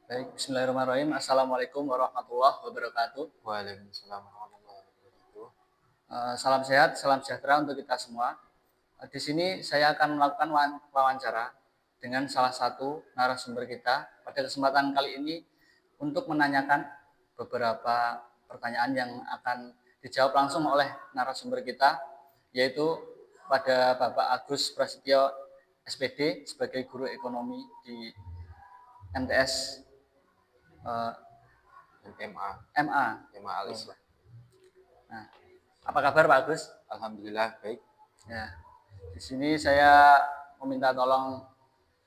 Baik, bismillahirrahmanirrahim. Assalamualaikum warahmatullahi wabarakatuh. Waalaikumsalam warahmatullahi wabarakatuh. Salam sehat, salam sejahtera untuk kita semua. Di sini saya akan melakukan wawancara dengan salah satu narasumber kita pada kesempatan kali ini untuk menanyakan beberapa pertanyaan yang akan dijawab langsung oleh narasumber kita, yaitu pada Bapak Agus Prasetyo SPD sebagai guru ekonomi di MTS MA, MA. MA Alis lah. Nah, apa kabar Pak Agus? Alhamdulillah baik. Ya, di sini saya meminta tolong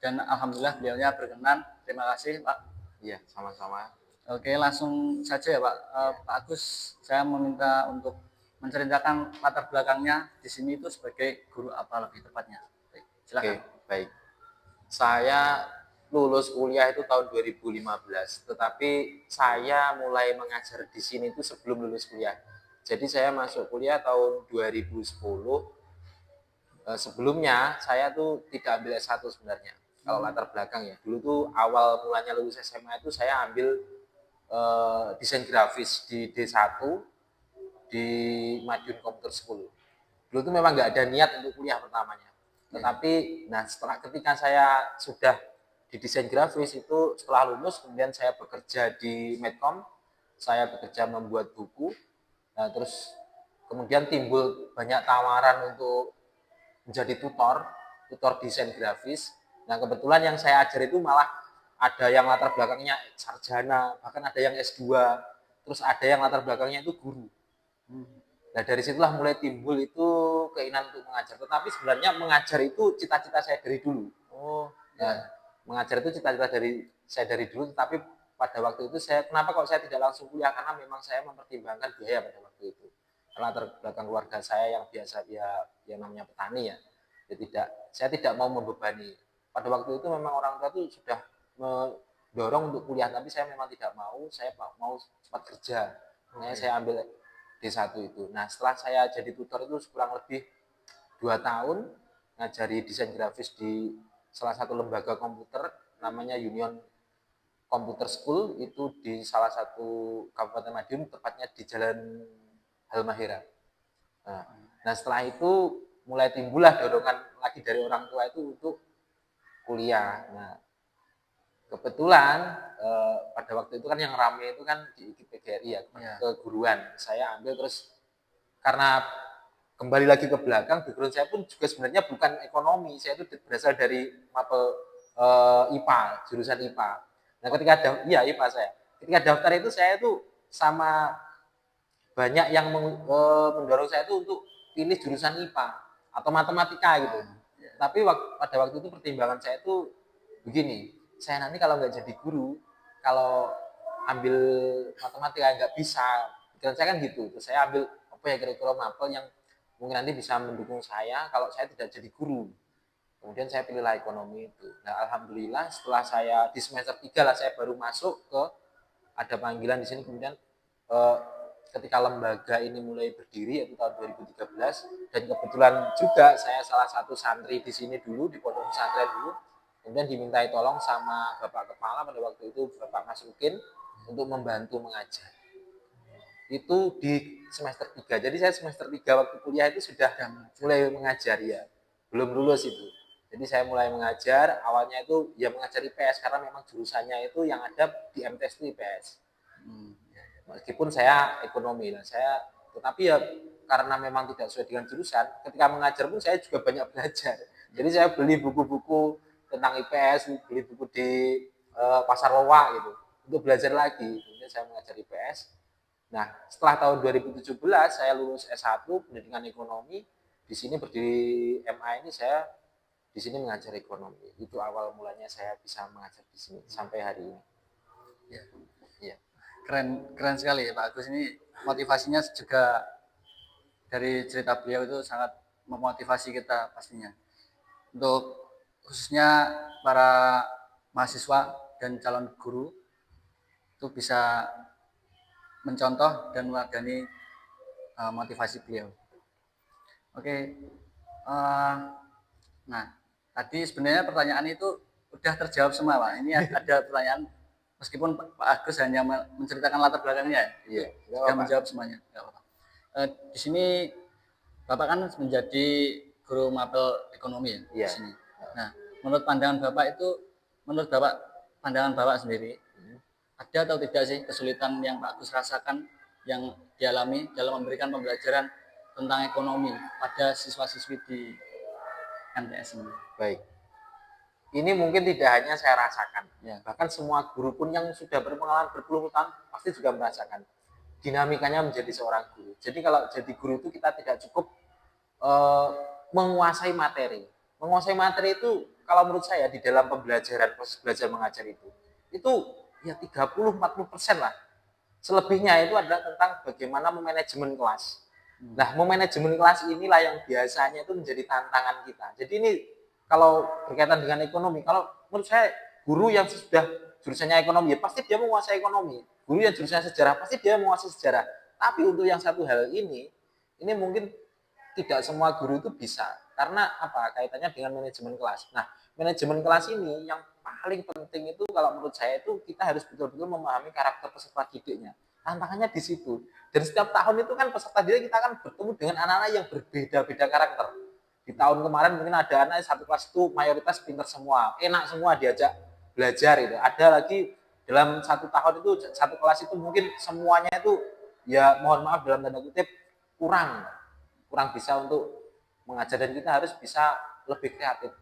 dan alhamdulillah beliaunya berkenan. Terima kasih Pak. Iya, sama-sama. Oke, langsung saja ya Pak. Pak Agus, saya meminta untuk menceritakan latar belakangnya di sini itu sebagai guru apa lebih tepatnya. Baik, Oke, silakan. baik. Saya lulus kuliah itu tahun 2015, tetapi saya mulai mengajar di sini itu sebelum lulus kuliah. Jadi saya masuk kuliah tahun 2010. Sebelumnya saya tuh tidak ambil S1 sebenarnya. Kalau latar belakang ya, dulu tuh awal mulanya lulus SMA itu saya ambil desain grafis di D1 di Madiun Computer School. Dulu tuh memang nggak ada niat untuk kuliah pertamanya. Tetapi, nah setelah ketika saya sudah di desain grafis itu setelah lulus, kemudian saya bekerja di Medcom, saya bekerja membuat buku, nah, terus kemudian timbul banyak tawaran untuk menjadi tutor desain grafis. Nah kebetulan yang saya ajar itu malah ada yang latar belakangnya sarjana, bahkan ada yang S2, terus ada yang latar belakangnya itu guru. Nah dari situlah mulai timbul itu keinginan untuk mengajar. Tetapi sebenarnya mengajar itu cita-cita saya dari dulu. Oh, Nah, ya. mengajar itu cita-cita dari saya dari dulu. Tetapi pada waktu itu saya kenapa kok saya tidak langsung kuliah, karena memang saya mempertimbangkan biaya pada waktu itu. Karena latar belakang keluarga saya yang biasa dia yang namanya petani ya, saya tidak mau membebani. Pada waktu itu memang orang tua itu sudah mendorong untuk kuliah, tapi saya memang tidak mau. Saya mau cepat kerja. Makanya saya ambil D1 itu. Nah setelah saya jadi tutor itu kurang lebih 2 tahun ngajari desain grafis di salah satu lembaga komputer namanya Union Computer School, itu di salah satu Kabupaten Madiun, tepatnya di Jalan Halmahera. Nah setelah itu mulai timbullah dorongan lagi dari orang tua itu untuk kuliah. Nah kebetulan pada waktu itu kan yang rame itu kan di PGRI ya, keguruan. Saya ambil terus karena kembali lagi ke belakang, background saya pun juga sebenarnya bukan ekonomi. Saya itu berasal dari mapel IPA, jurusan IPA. Nah ketika iya IPA saya. Ketika daftar itu saya itu sama banyak yang mendorong saya itu untuk pilih jurusan IPA atau matematika gitu. Tapi pada waktu itu pertimbangan saya itu begini, saya nanti kalau nggak jadi guru, kalau ambil matematika nggak bisa. Pikiran saya kan gitu. Terus saya ambil apa ya kira-kira mapel yang mungkin nanti bisa mendukung saya kalau saya tidak jadi guru. Kemudian saya pilihlah ekonomi itu. Nah alhamdulillah setelah saya di semester 3 lah saya baru masuk ke ada panggilan di sini. Kemudian eh, ketika lembaga ini mulai berdiri yaitu tahun 2013, dan kebetulan juga saya salah satu santri di sini dulu, di pondok pesantren dulu, kemudian dimintai tolong sama Bapak Kepala pada waktu itu, Bapak Masrukin, untuk membantu mengajar. Itu di semester 3. Jadi saya semester 3 waktu kuliah itu sudah mulai mengajar ya. Belum lulus itu. Jadi saya mulai mengajar, awalnya itu ya mengajar IPS karena memang jurusannya itu yang ada di MTS itu IPS. Meskipun saya ekonomi, nah saya tetapi ya karena memang tidak sesuai dengan jurusan, ketika mengajar pun saya juga banyak belajar. Jadi saya beli buku-buku tentang IPS, beli buku di pasar loa gitu untuk belajar lagi. Kemudian saya mengajar IPS. Nah, setelah tahun 2017 saya lulus S1 pendidikan ekonomi. Di sini berdiri MA ini saya di sini mengajar ekonomi. Itu awal mulanya saya bisa mengajar di sini sampai hari ini. Ya. Ya. Keren, keren sekali ya Pak Agus. Ini motivasinya juga dari cerita beliau itu sangat memotivasi kita pastinya. Untuk khususnya para mahasiswa dan calon guru itu bisa mencontoh dan meladani motivasi beliau. Oke, nah tadi sebenarnya pertanyaan itu udah terjawab semua Pak. Ini ada pertanyaan meskipun Pak Agus hanya menceritakan latar belakangnya, Iya, nggak sudah apa-apa. menjawab semuanya. Nggak apa-apa. Di sini Bapak kan menjadi guru mapel ekonomi ya di Iya. sini. Nah, menurut pandangan Bapak itu, menurut Bapak, pandangan Bapak sendiri, ada atau tidak sih kesulitan yang Pak Agus rasakan yang dialami dalam memberikan pembelajaran tentang ekonomi pada siswa-siswi di MTS ini? Baik. Ini mungkin tidak hanya saya rasakan, Ya, bahkan semua guru pun yang sudah berpengalaman berpuluh tahun pasti juga merasakan dinamikanya menjadi seorang guru. Jadi kalau jadi guru itu kita tidak cukup menguasai materi. Menguasai materi itu kalau menurut saya di dalam pembelajaran, proses belajar mengajar itu ya 30-40% lah. Selebihnya itu adalah tentang bagaimana memanajemen kelas. Nah, memanajemen kelas inilah yang biasanya itu menjadi tantangan kita. Jadi ini kalau berkaitan dengan ekonomi, kalau menurut saya guru yang sudah jurusannya ekonomi, ya pasti dia menguasai ekonomi. Guru yang jurusannya sejarah, pasti dia menguasai sejarah. Tapi untuk yang satu hal ini mungkin tidak semua guru itu bisa. Karena apa? Kaitannya dengan manajemen kelas. Nah, manajemen kelas ini yang paling penting itu kalau menurut saya itu kita harus betul-betul memahami karakter peserta didiknya. Tantangannya di situ. Dan setiap tahun itu kan peserta didik kita akan bertemu dengan anak-anak yang berbeda-beda karakter. Di tahun kemarin mungkin ada anak satu kelas itu mayoritas pintar semua, enak semua diajak belajar itu. Ada lagi dalam satu tahun itu satu kelas itu mungkin semuanya itu ya mohon maaf dalam tanda kutip kurang kurang bisa untuk mengajar dan kita harus bisa lebih kreatif.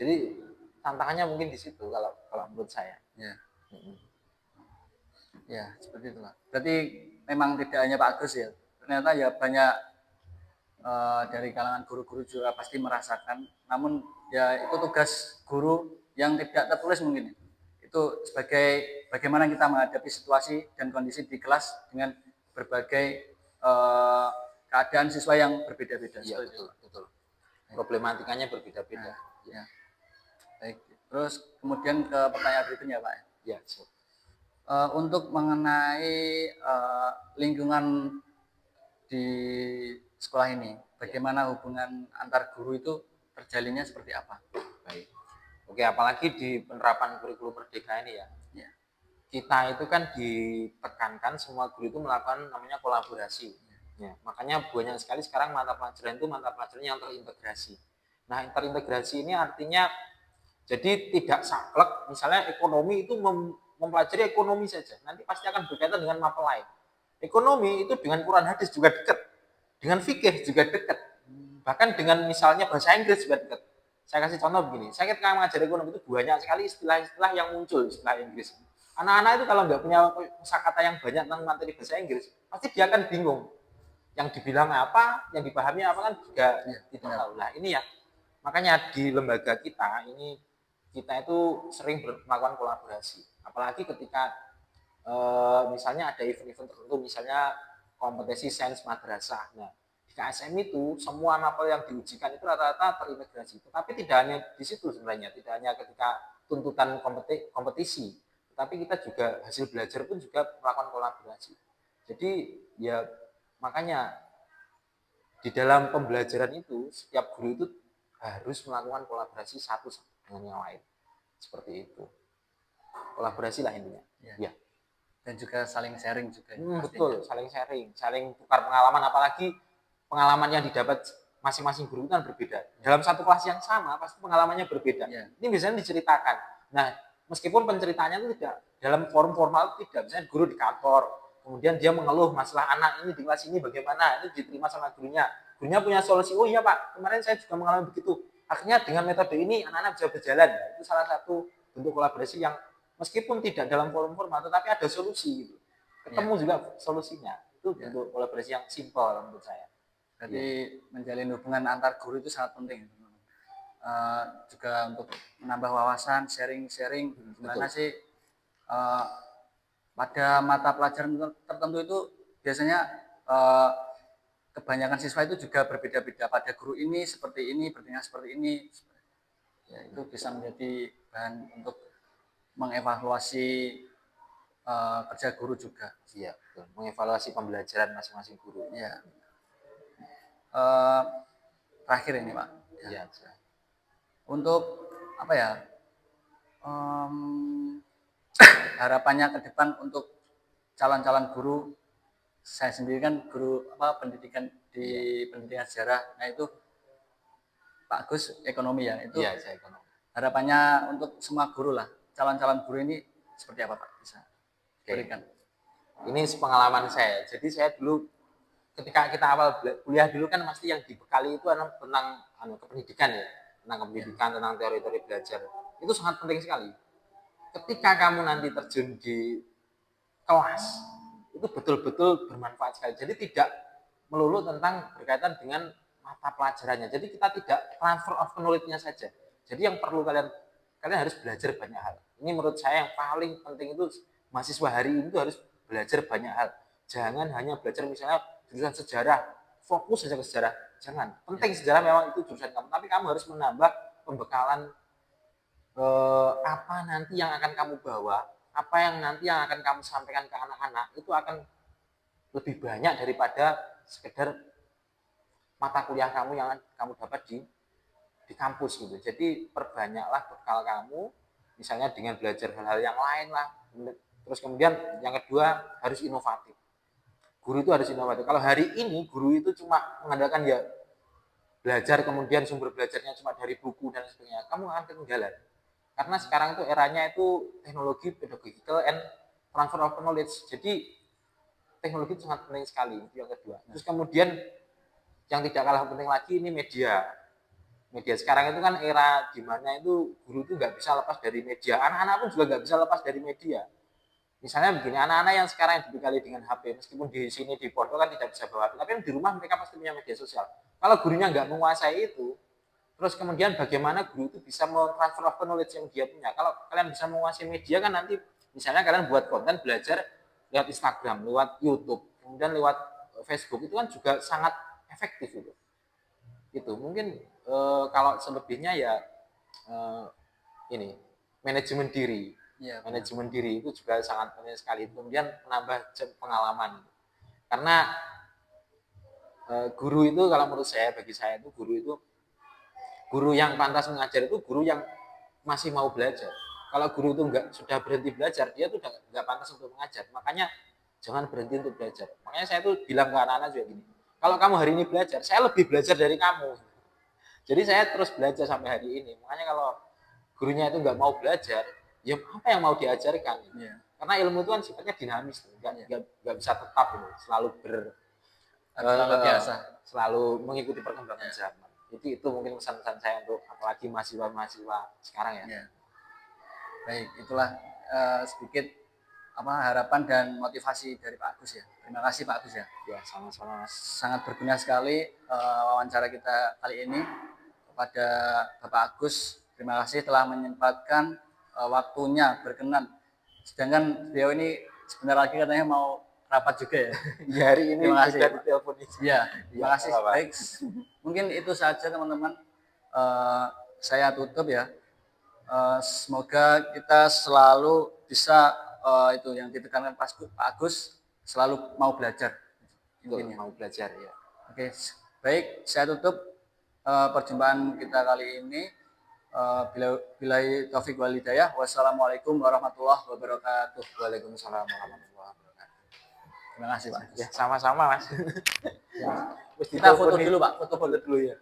Jadi tantangannya mungkin di situ kalau kalau menurut saya. ya, ya, seperti itulah. Berarti memang tidak hanya Pak Agus ya, ternyata ya banyak dari kalangan guru-guru juga pasti merasakan. Namun ya itu tugas guru yang tidak tertulis mungkin. Itu sebagai bagaimana kita menghadapi situasi dan kondisi di kelas dengan berbagai keadaan siswa yang berbeda-beda. Iya betul betul. Problematikanya berbeda-beda. Nah, ya. Baik. Terus kemudian ke pertanyaan berikutnya Pak. Ya, so. Untuk mengenai lingkungan di sekolah ini, bagaimana hubungan antar guru itu terjalinnya seperti apa? Baik. Oke, apalagi di penerapan kurikulum merdeka ini ya. Ya. Kita itu kan ditekankan semua guru itu melakukan namanya kolaborasi. Ya, makanya banyak sekali sekarang mata pelajaran itu mata pelajaran yang terintegrasi. Nah, terintegrasi ini artinya jadi tidak saklek, misalnya ekonomi itu mempelajari ekonomi saja, nanti pasti akan berkaitan dengan mapel lain. Ekonomi itu dengan Quran hadis juga dekat, dengan fikih juga dekat, bahkan dengan misalnya bahasa Inggris juga dekat. Saya kasih contoh begini, saya ketika mengajar ekonomi itu banyak sekali istilah-istilah yang muncul, istilah Inggris. Anak-anak itu kalau nggak punya kosakata yang banyak tentang materi bahasa Inggris, pasti dia akan bingung. Yang dibilang apa, yang dipahami apa kan juga tidak tahu. Nah ini ya, makanya di lembaga kita ini kita itu sering melakukan kolaborasi. Apalagi ketika misalnya ada event-event tertentu, misalnya kompetisi sains madrasah. Nah, di KSM itu semua mapel yang diujikan itu rata-rata terintegrasi. Tetapi tidak hanya di situ sebenarnya, tidak hanya ketika tuntutan kompetisi, tetapi kita juga hasil belajar pun juga melakukan kolaborasi. Jadi ya makanya di dalam pembelajaran itu setiap guru itu harus melakukan kolaborasi satu dengan yang lain. Seperti itu. Kolaborasi lah intinya. Ya. Dan juga saling sharing juga. Betul, saling sharing, saling tukar pengalaman, apalagi pengalaman yang didapat masing-masing guru kan berbeda. Dalam satu kelas yang sama pasti pengalamannya berbeda. Ya. Ini biasanya diceritakan. Nah, meskipun penceritanya itu tidak dalam forum formal, tidak. Misalnya guru di kantor, kemudian dia mengeluh masalah anak ini di kelas ini bagaimana, itu diterima sama gurunya. Gurunya punya solusi, oh iya Pak, kemarin saya juga mengalami begitu. Akhirnya dengan metode ini anak-anak bisa berjalan. Itu salah satu bentuk kolaborasi yang meskipun tidak dalam forum formal, tetapi ada solusi. Gitu. Ketemu juga solusinya. Itu bentuk kolaborasi yang simpel menurut saya. Jadi menjalin hubungan antar guru itu sangat penting. Juga untuk menambah wawasan, sharing-sharing gimana sih pada mata pelajaran tertentu itu biasanya kebanyakan siswa itu juga berbeda-beda. Pada guru ini seperti ini, bertingkah seperti ini. Ya, itu bisa menjadi bahan untuk mengevaluasi kerja guru juga. Iya, betul. Mengevaluasi pembelajaran masing-masing guru. Ya. Terakhir ini Pak. Ya. Untuk apa ya? harapannya ke depan untuk calon-calon guru. Saya sendiri kan guru pendidikan di pendidikan sejarah. Nah itu Pak Agus ekonomi ya. Itu Iya, saya ekonomi. harapannya untuk semua guru lah. Calon-calon guru ini seperti apa Pak? Bisa berikan. Ini pengalaman saya. Jadi saya dulu ketika kita awal kuliah dulu kan pasti yang dibekali itu adalah tentang kependidikan ya, tentang pendidikan, tentang teori-teori belajar. Itu sangat penting sekali. Ketika kamu nanti terjun di kelas, itu betul-betul bermanfaat sekali. Jadi tidak melulu tentang berkaitan dengan mata pelajarannya. Jadi kita tidak transfer of knowledge-nya saja. Jadi yang perlu kalian harus belajar banyak hal. Ini menurut saya yang paling penting itu mahasiswa hari ini itu harus belajar banyak hal. Jangan hanya belajar misalnya jurusan sejarah, fokus saja ke sejarah. Jangan. Penting sejarah memang itu jurusan kamu, tapi kamu harus menambah pembekalan apa nanti yang akan kamu bawa, apa yang nanti yang akan kamu sampaikan ke anak-anak itu akan lebih banyak daripada sekedar mata kuliah kamu yang kamu dapat di kampus gitu. Jadi perbanyaklah bekal kamu, misalnya dengan belajar hal-hal yang lain lah. Terus kemudian yang kedua harus inovatif. Guru itu harus inovatif. Kalau hari ini guru itu cuma mengandalkan ya belajar, kemudian sumber belajarnya cuma dari buku dan sebagainya, kamu akan ketinggalan. Karena sekarang itu eranya itu teknologi pedagogical and transfer of knowledge. Jadi teknologi itu sangat penting sekali, itu yang kedua. Terus kemudian yang tidak kalah penting lagi ini media. Media sekarang itu kan era di mana itu guru itu nggak bisa lepas dari media. Anak-anak pun juga nggak bisa lepas dari media. Misalnya begini, anak-anak yang sekarang dibekali dengan HP, meskipun di sini di pondok kan tidak bisa bawa HP, tapi di rumah mereka pasti punya media sosial. Kalau gurunya nggak menguasai itu, terus kemudian bagaimana guru itu bisa transfer of knowledge yang dia punya. Kalau kalian bisa menguasai media kan nanti, misalnya kalian buat konten belajar lewat Instagram, lewat YouTube, kemudian lewat Facebook, itu kan juga sangat efektif itu. Itu mungkin kalau selebihnya ya ini manajemen diri. Ya, manajemen diri itu juga sangat penting sekali. Kemudian menambah pengalaman. Karena guru itu kalau menurut saya, bagi saya itu guru yang pantas mengajar itu guru yang masih mau belajar. Kalau guru itu sudah berhenti belajar, dia tuh nggak pantas untuk mengajar. Makanya jangan berhenti untuk belajar. Makanya saya tuh bilang ke anak-anak juga gini, kalau kamu hari ini belajar, saya lebih belajar dari kamu. Jadi saya terus belajar sampai hari ini. Makanya kalau gurunya itu nggak mau belajar, ya apa yang mau diajarkan? Ya. Karena ilmu itu kan sifatnya dinamis, nggak bisa tetap, selalu selalu mengikuti perkembangan zaman. Itu mungkin pesan-pesan saya untuk apalagi mahasiswa-mahasiswa sekarang ya. Ya. Baik, itulah sedikit harapan dan motivasi dari Pak Agus ya. Terima kasih Pak Agus ya. Ya, sama-sama. Sangat berguna sekali wawancara kita kali ini kepada Bapak Agus. Terima kasih telah menyempatkan waktunya berkenan. Sedangkan beliau ini sebentar lagi katanya mau rapat juga ya. Ya hari ini terima kasih. Telepon ya, terima kasih. Baik, mungkin itu saja teman-teman. Saya tutup ya. Semoga kita selalu bisa itu yang ditekankan Pak Agus, selalu mau belajar. Intinya mau belajar ya. Oke, baik. Saya tutup perjumpaan kita kali ini. Billahi taufik wal hidayah. Wassalamualaikum warahmatullahi wabarakatuh. Waalaikumsalam warahmatullahi wabarakatuh. Terima kasih Pak. Ya, sama-sama Mas. Ya. Kita foto dulu Pak, foto dulu ya.